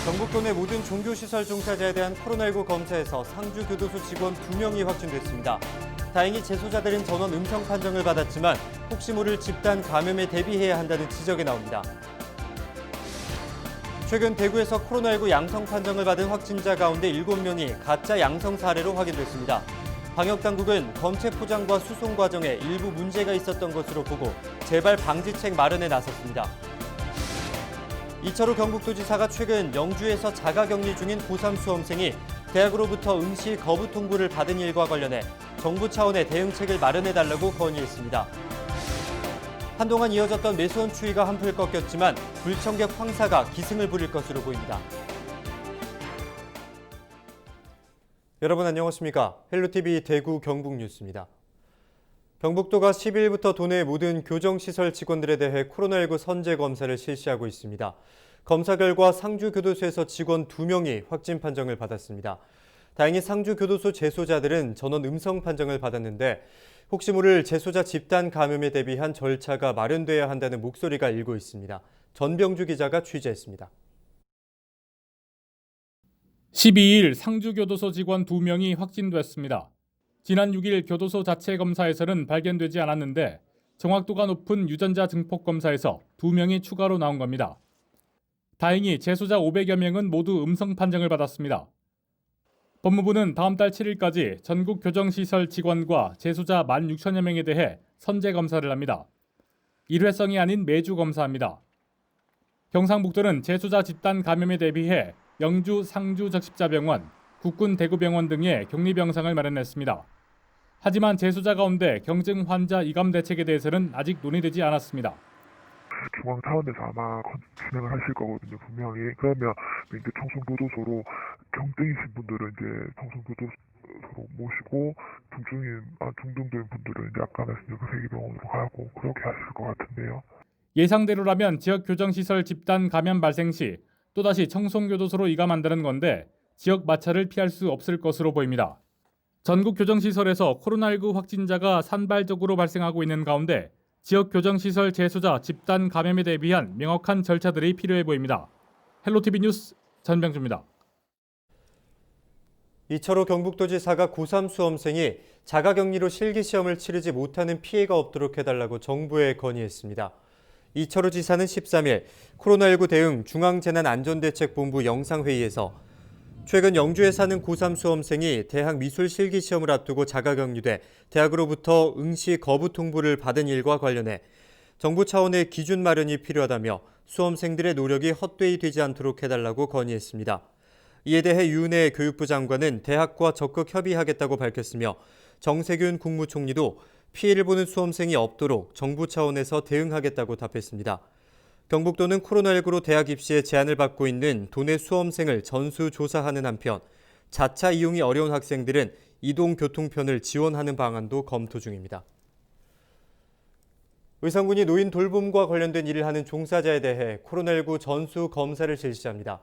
경북도 내 모든 종교시설 종사자에 대한 코로나19 검사에서 상주교도소 직원 2명이 확진됐습니다. 다행히 재소자들은 전원 음성 판정을 받았지만 혹시 모를 집단 감염에 대비해야 한다는 지적이 나옵니다. 최근 대구에서 코로나19 양성 판정을 받은 확진자 가운데 7명이 가짜 양성 사례로 확인됐습니다. 방역당국은 검체 포장과 수송 과정에 일부 문제가 있었던 것으로 보고 재발 방지책 마련에 나섰습니다. 이철우 경북도지사가 최근 영주에서 자가격리 중인 고3 수험생이 대학으로부터 응시 거부 통보를 받은 일과 관련해 정부 차원의 대응책을 마련해달라고 건의했습니다. 한동안 이어졌던 매수원 추위가 한풀 꺾였지만 불청객 황사가 기승을 부릴 것으로 보입니다. 여러분 안녕하십니까? 헬로티비 대구 경북 뉴스입니다. 경북도가 10일부터 도내 모든 교정시설 직원들에 대해 코로나19 선제 검사를 실시하고 있습니다. 검사 결과 상주교도소에서 직원 2명이 확진 판정을 받았습니다. 다행히 상주교도소 재소자들은 전원 음성 판정을 받았는데 혹시 모를 재소자 집단 감염에 대비한 절차가 마련돼야 한다는 목소리가 일고 있습니다. 전병주 기자가 취재했습니다. 12일 상주교도소 직원 2명이 확진됐습니다. 지난 6일 교도소 자체 검사에서는 발견되지 않았는데 정확도가 높은 유전자 증폭 검사에서 2명이 추가로 나온 겁니다. 다행히 재소자 500여 명은 모두 음성 판정을 받았습니다. 법무부는 다음 달 7일까지 전국 교정시설 직원과 재소자 16,000여 명에 대해 선제 검사를 합니다. 일회성이 아닌 매주 검사합니다. 경상북도는 재소자 집단 감염에 대비해 영주 상주적십자병원, 국군 대구병원 등의 격리병상을 마련했습니다. 하지만 재소자 가운데 경증 환자 이감 대책에 대해서는 아직 논의되지 않았습니다. 중앙 차원에서 아마 진행을 하실 거거든요, 분명히. 그러면 이제 청송교도소로 경증이신 분들은 이제 청송교도소로 모시고 중등도인 분들은 이제 아까 말씀드린 그 세계병원으로 가고 그렇게 하실 것 같은데요. 예상대로라면 지역 교정시설 집단 감염 발생 시 또다시 청송교도소로 이감한다는 건데 지역 마찰을 피할 수 없을 것으로 보입니다. 전국 교정시설에서 코로나19 확진자가 산발적으로 발생하고 있는 가운데 지역 교정시설 재소자 집단 감염에 대비한 명확한 절차들이 필요해 보입니다. 헬로티비 뉴스 전병주입니다. 이철우 경북도지사가 고3 수험생이 자가격리로 실기시험을 치르지 못하는 피해가 없도록 해달라고 정부에 건의했습니다. 이철우 지사는 13일 코로나19 대응 중앙재난안전대책본부 영상회의에서 최근 영주에 사는 고3 수험생이 대학 미술 실기시험을 앞두고 자가격리돼 대학으로부터 응시 거부 통보를 받은 일과 관련해 정부 차원의 기준 마련이 필요하다며 수험생들의 노력이 헛되이 되지 않도록 해달라고 건의했습니다. 이에 대해 유은혜 교육부 장관은 대학과 적극 협의하겠다고 밝혔으며 정세균 국무총리도 피해를 보는 수험생이 없도록 정부 차원에서 대응하겠다고 답했습니다. 경북도는 코로나19로 대학 입시에 제한을 받고 있는 도내 수험생을 전수조사하는 한편 자차 이용이 어려운 학생들은 이동교통편을 지원하는 방안도 검토 중입니다. 의성군이 노인 돌봄과 관련된 일을 하는 종사자에 대해 코로나19 전수 검사를 실시합니다.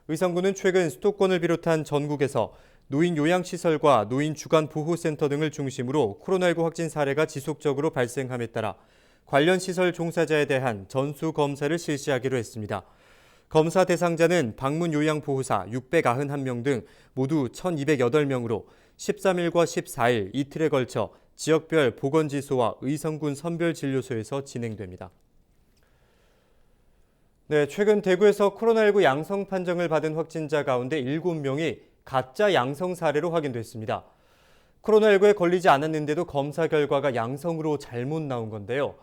의성군은 최근 수도권을 비롯한 전국에서 노인 요양시설과 노인 주간보호센터 등을 중심으로 코로나19 확진 사례가 지속적으로 발생함에 따라 관련 시설 종사자에 대한 전수 검사를 실시하기로 했습니다. 검사 대상자는 방문 요양보호사 691명 등 모두 1,208명으로 13일과 14일 이틀에 걸쳐 지역별 보건지소와 의성군 선별진료소에서 진행됩니다. 네, 최근 대구에서 코로나19 양성 판정을 받은 확진자 가운데 7명이 가짜 양성 사례로 확인됐습니다. 코로나19에 걸리지 않았는데도 검사 결과가 양성으로 잘못 나온 건데요.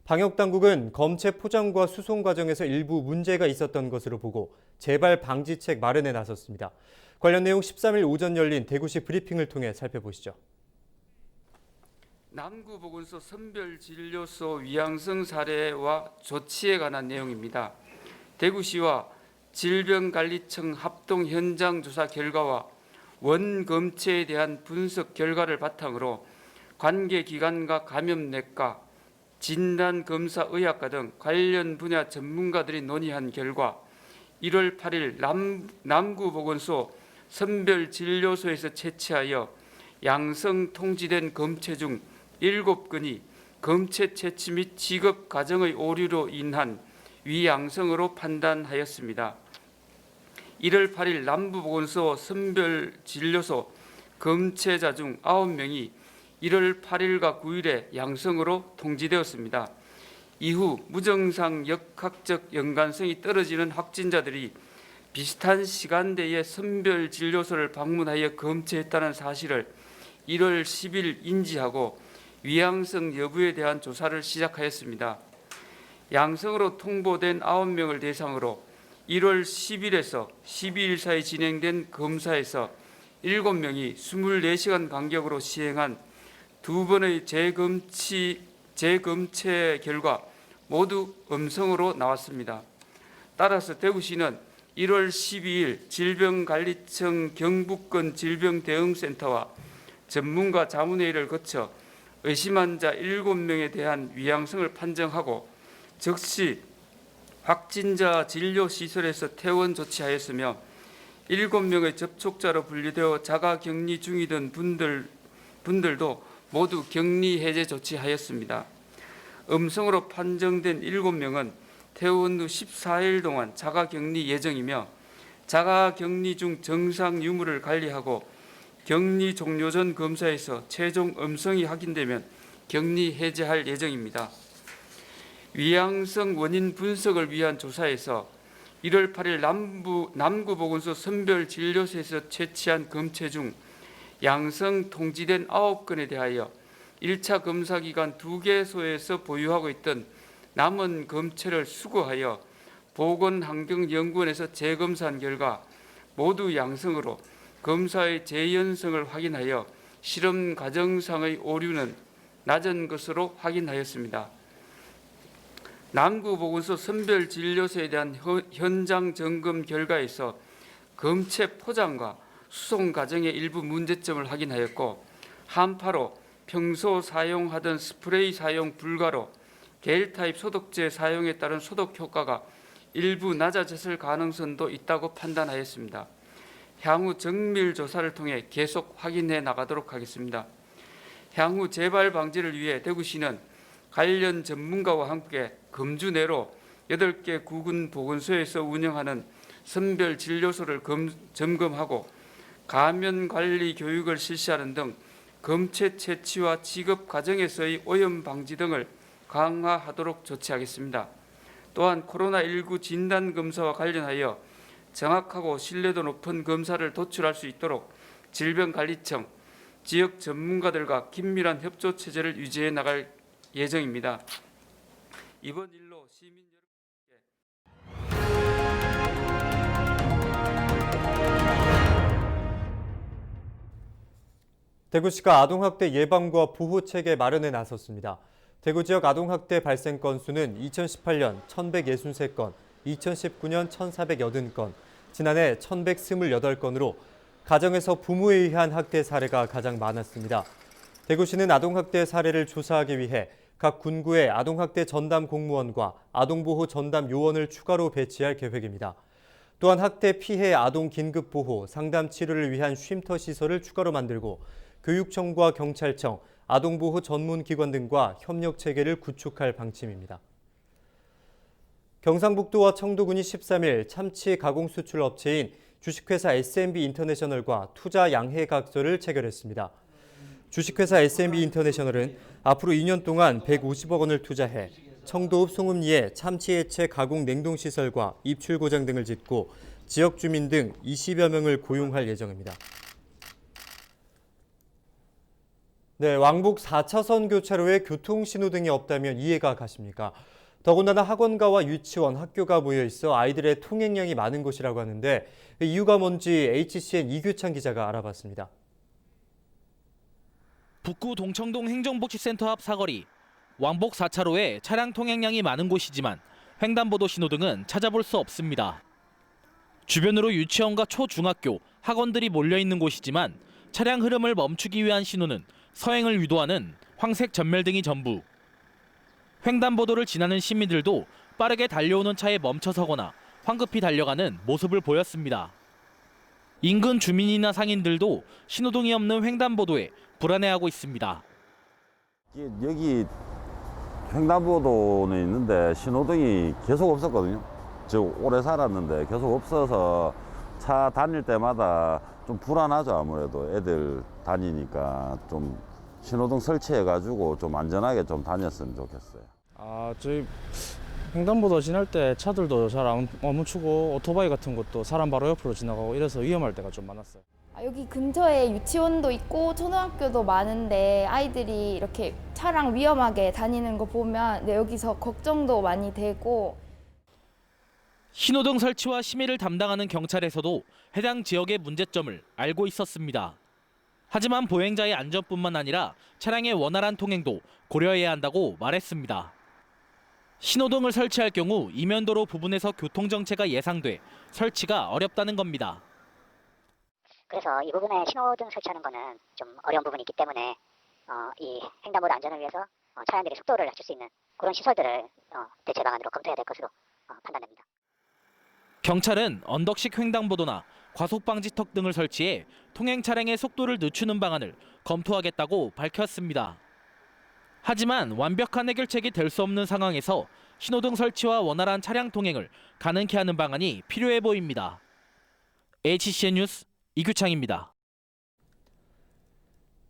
방역당국은 검체 포장과 수송 과정에서 일부 문제가 있었던 것으로 보고 재발 방지책 마련에 나섰습니다. 관련 내용 13일 오전 열린 대구시 브리핑을 통해 살펴보시죠. 남구보건소 선별진료소 위양성 사례와 조치에 관한 내용입니다. 대구시와 질병관리청 합동 현장 조사 결과와 원검체에 대한 분석 결과를 바탕으로 관계기관과 감염내과, 진단검사의학과 등 관련 분야 전문가들이 논의한 결과 1월 8일 남구보건소 선별진료소에서 채취하여 양성 통지된 검체 중 7건이 검체 채취 및 지급 과정의 오류로 인한 위양성으로 판단하였습니다. 1월 8일 남부보건소 선별진료소 검체자 중 9명이 1월 8일과 9일에 양성으로 통지되었습니다. 이후 무증상 역학적 연관성이 떨어지는 확진자들이 비슷한 시간대에 선별진료소를 방문하여 검체했다는 사실을 1월 10일 인지하고 위양성 여부에 대한 조사를 시작하였습니다. 양성으로 통보된 9명을 대상으로 1월 10일에서 12일 사이 진행된 검사에서 7명이 24시간 간격으로 시행한 2번의 재검체 결과 모두 음성으로 나왔습니다. 따라서 대구시는 1월 12일 질병관리청 경북권 질병대응센터와 전문가 자문회의를 거쳐 의심 환자 7명에 대한 위양성을 판정하고 즉시 확진자 진료시설에서 퇴원 조치하였으며 7명의 접촉자로 분류되어 자가격리 중이던 분들도 모두 격리 해제 조치하였습니다. 음성으로 판정된 7명은 퇴원 후 14일 동안 자가격리 예정이며 자가격리 중 정상 유무를 관리하고 격리 종료 전 검사에서 최종 음성이 확인되면 격리 해제할 예정입니다. 위양성 원인 분석을 위한 조사에서 1월 8일 남구보건소 선별진료소에서 채취한 검체 중 양성 통지된 9건에 대하여 1차 검사 기간 2개소에서 보유하고 있던 남은 검체를 수거하여 보건환경연구원에서 재검사한 결과 모두 양성으로 검사의 재연성을 확인하여 실험 과정상의 오류는 낮은 것으로 확인하였습니다. 남구보건소 선별진료소에 대한 현장 점검 결과에서 검체 포장과 수송 과정의 일부 문제점을 확인하였고 한파로 평소 사용하던 스프레이 사용 불가로 겔 타입 소독제 사용에 따른 소독 효과가 일부 낮아졌을 가능성도 있다고 판단하였습니다. 향후 정밀 조사를 통해 계속 확인해 나가도록 하겠습니다. 향후 재발 방지를 위해 대구시는 관련 전문가와 함께 금주 내로 8개 구군 보건소에서 운영하는 선별 진료소를 점검하고 감염 관리 교육을 실시하는 등 검체 채취와 지급 과정에서의 오염 방지 등을 강화하도록 조치하겠습니다. 또한 코로나19 진단 검사와 관련하여 정확하고 신뢰도 높은 검사를 도출할 수 있도록 질병관리청, 지역 전문가들과 긴밀한 협조 체제를 유지해 나갈 예정입니다. 이번 일로 시민 여러분께 대구시가 아동학대 예방과 보호 체계 마련에 나섰습니다. 대구 지역 아동학대 발생 건수는 2018년 1,163건, 2019년 1,480건, 지난해 1,128건으로 가정에서 부모에 의한 학대 사례가 가장 많았습니다. 대구시는 아동학대 사례를 조사하기 위해 각 군구에 아동학대 전담 공무원과 아동보호 전담 요원을 추가로 배치할 계획입니다. 또한 학대 피해 아동 긴급보호, 상담 치료를 위한 쉼터 시설을 추가로 만들고 교육청과 경찰청, 아동보호 전문기관 등과 협력 체계를 구축할 방침입니다. 경상북도와 청도군이 13일 참치 가공 수출 업체인 주식회사 S&B 인터내셔널과 투자 양해각서를 체결했습니다. 주식회사 S&B 인터내셔널은 앞으로 2년 동안 150억 원을 투자해 청도읍 송음리에 참치 해체 가공 냉동시설과 입출 고장 등을 짓고 지역 주민 등 20여 명을 고용할 예정입니다. 네, 왕복 4차선 교차로에 교통신호등이 없다면 이해가 가십니까? 더군다나 학원가와 유치원, 학교가 모여 있어 아이들의 통행량이 많은 곳이라고 하는데 이유가 뭔지 HCN 이규찬 기자가 알아봤습니다. 북구 동청동 행정복지센터 앞 사거리. 왕복 4차로에 차량 통행량이 많은 곳이지만 횡단보도 신호등은 찾아볼 수 없습니다. 주변으로 유치원과 초중학교, 학원들이 몰려 있는 곳이지만 차량 흐름을 멈추기 위한 신호는 서행을 유도하는 황색 전멸등이 전부. 횡단보도를 지나는 시민들도 빠르게 달려오는 차에 멈춰서거나 황급히 달려가는 모습을 보였습니다. 인근 주민이나 상인들도 신호등이 없는 횡단보도에 불안해하고 있습니다. 여기 횡단보도는 있는데 신호등이 계속 없었거든요. 저 오래 살았는데 계속 없어서 차 다닐 때마다 좀 불안하죠. 아무래도 애들 다니니까 좀 신호등 설치해가지고 좀 안전하게 좀 다녔으면 좋겠어요. 저희 횡단보도 지날 때 차들도 잘 안 멈추고 오토바이 같은 것도 사람 바로 옆으로 지나가고 이래서 위험할 때가 좀 많았어요. 여기 근처에 유치원도 있고 초등학교도 많은데 아이들이 이렇게 차랑 위험하게 다니는 거 보면 여기서 걱정도 많이 되고. 신호등 설치와 심의를 담당하는 경찰에서도 해당 지역의 문제점을 알고 있었습니다. 하지만 보행자의 안전뿐만 아니라 차량의 원활한 통행도 고려해야 한다고 말했습니다. 신호등을 설치할 경우 이면도로 부분에서 교통정체가 예상돼 설치가 어렵다는 겁니다. 그래서 이 부분에 신호등 설치하는 거는 좀 어려운 부분이 있기 때문에 이 횡단보도 안전을 위해서 차량들이 속도를 낮출 수 있는 그런 시설들을 대체 방안으로 검토해야 될 것으로 판단됩니다. 경찰은 언덕식 횡단보도나 과속방지턱 등을 설치해 통행 차량의 속도를 늦추는 방안을 검토하겠다고 밝혔습니다. 하지만 완벽한 해결책이 될 수 없는 상황에서 신호등 설치와 원활한 차량 통행을 가능케 하는 방안이 필요해 보입니다. HCN 뉴스 이규창입니다.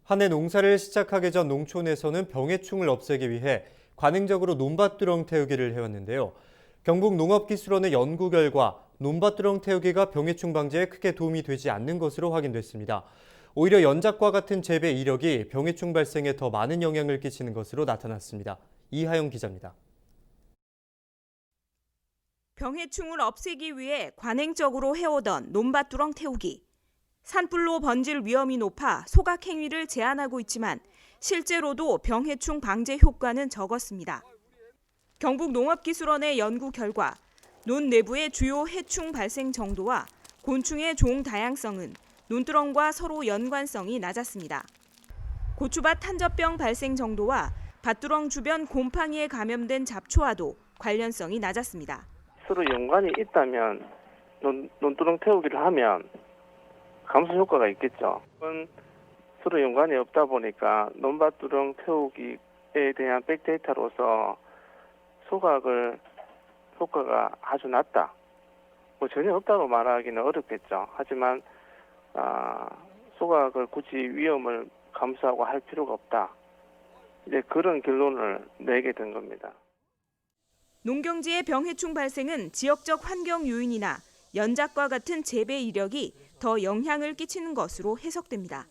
한 해 농사를 시작하기 전 농촌에서는 병해충을 없애기 위해 관행적으로 논밭두렁 태우기를 해왔는데요. 경북 농업기술원의 연구 결과 논밭두렁 태우기가 병해충 방지에 크게 도움이 되지 않는 것으로 확인됐습니다. 오히려 연작과 같은 재배 이력이 병해충 발생에 더 많은 영향을 끼치는 것으로 나타났습니다. 이하영 기자입니다. 병해충을 없애기 위해 관행적으로 해오던 논밭두렁 태우기. 산불로 번질 위험이 높아 소각 행위를 제한하고 있지만 실제로도 병해충 방제 효과는 적었습니다. 경북 농업기술원의 연구 결과 논 내부의 주요 해충 발생 정도와 곤충의 종 다양성은 논두렁과 서로 연관성이 낮았습니다. 고추밭 탄저병 발생 정도와 밭두렁 주변 곰팡이에 감염된 잡초와도 관련성이 낮았습니다. 서로 연관이 있다면 논두렁 태우기를 하면 감소 효과가 있겠죠. 그건 서로 연관이 없다 보니까 논밭두렁 태우기에 대한 빅데이터로서 소각을 효과가 아주 낮다. 전혀 없다고 말하기는 어렵겠죠. 하지만 소각을 굳이 위험을 감수하고 할 필요가 없다. 이제 그런 결론을 내게 된 겁니다. 농경지의 병해충 발생은 지역적 환경 요인이나 연작과 같은 재배 이력이 더 영향을 끼치는 것으로 해석됩니다.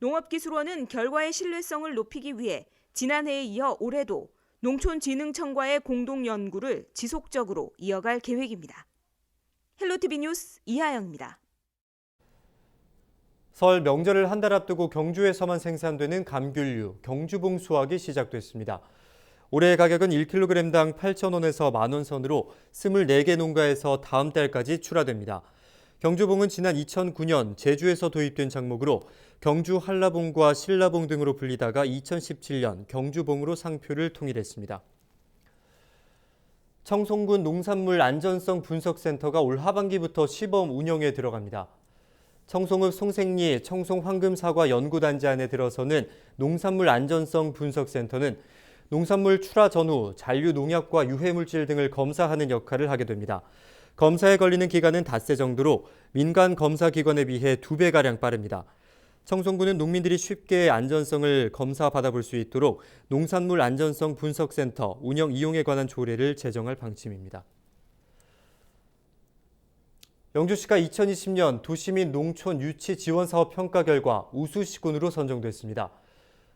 농업기술원은 결과의 신뢰성을 높이기 위해 지난해에 이어 올해도 농촌진흥청과의 공동 연구를 지속적으로 이어갈 계획입니다. 헬로티비 뉴스 이하영입니다. 설 명절을 한 달 앞두고 경주에서만 생산되는 감귤류, 경주봉 수확이 시작됐습니다. 올해 가격은 1kg당 8,000원에서 만원 선으로 24개 농가에서 다음 달까지 출하됩니다. 경주봉은 지난 2009년 제주에서 도입된 작목으로 경주 한라봉과 신라봉 등으로 불리다가 2017년 경주봉으로 상표를 통일했습니다. 청송군 농산물 안전성 분석센터가 올 하반기부터 시범 운영에 들어갑니다. 청송읍 송생리 청송황금사과 연구단지 안에 들어서는 농산물 안전성 분석센터는 농산물 출하 전후 잔류 농약과 유해물질 등을 검사하는 역할을 하게 됩니다. 검사에 걸리는 기간은 닷새 정도로 민간 검사 기관에 비해 2배가량 빠릅니다. 청송군은 농민들이 쉽게 안전성을 검사받아볼 수 있도록 농산물 안전성 분석센터 운영 이용에 관한 조례를 제정할 방침입니다. 영주시가 2020년 도시민 농촌 유치 지원 사업 평가 결과 우수 시군으로 선정됐습니다.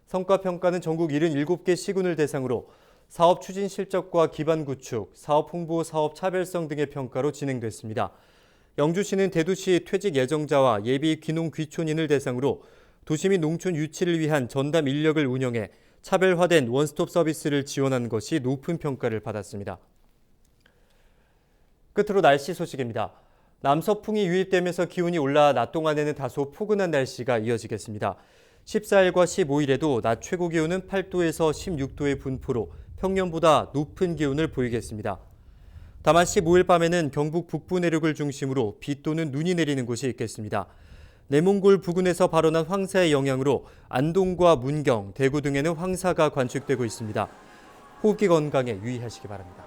성과 평가는 전국 77개 시군을 대상으로 사업 추진 실적과 기반 구축, 사업 홍보, 사업 차별성 등의 평가로 진행됐습니다. 영주시는 대도시 퇴직 예정자와 예비 귀농 귀촌인을 대상으로 도시민 농촌 유치를 위한 전담 인력을 운영해 차별화된 원스톱 서비스를 지원한 것이 높은 평가를 받았습니다. 끝으로 날씨 소식입니다. 남서풍이 유입되면서 기온이 올라 낮 동안에는 다소 포근한 날씨가 이어지겠습니다. 14일과 15일에도 낮 최고 기온은 8도에서 16도의 분포로 평년보다 높은 기온을 보이겠습니다. 다만 15일 밤에는 경북 북부 내륙을 중심으로 비 또는 눈이 내리는 곳이 있겠습니다. 내몽골 부근에서 발원한 황사의 영향으로 안동과 문경, 대구 등에는 황사가 관측되고 있습니다. 호흡기 건강에 유의하시기 바랍니다.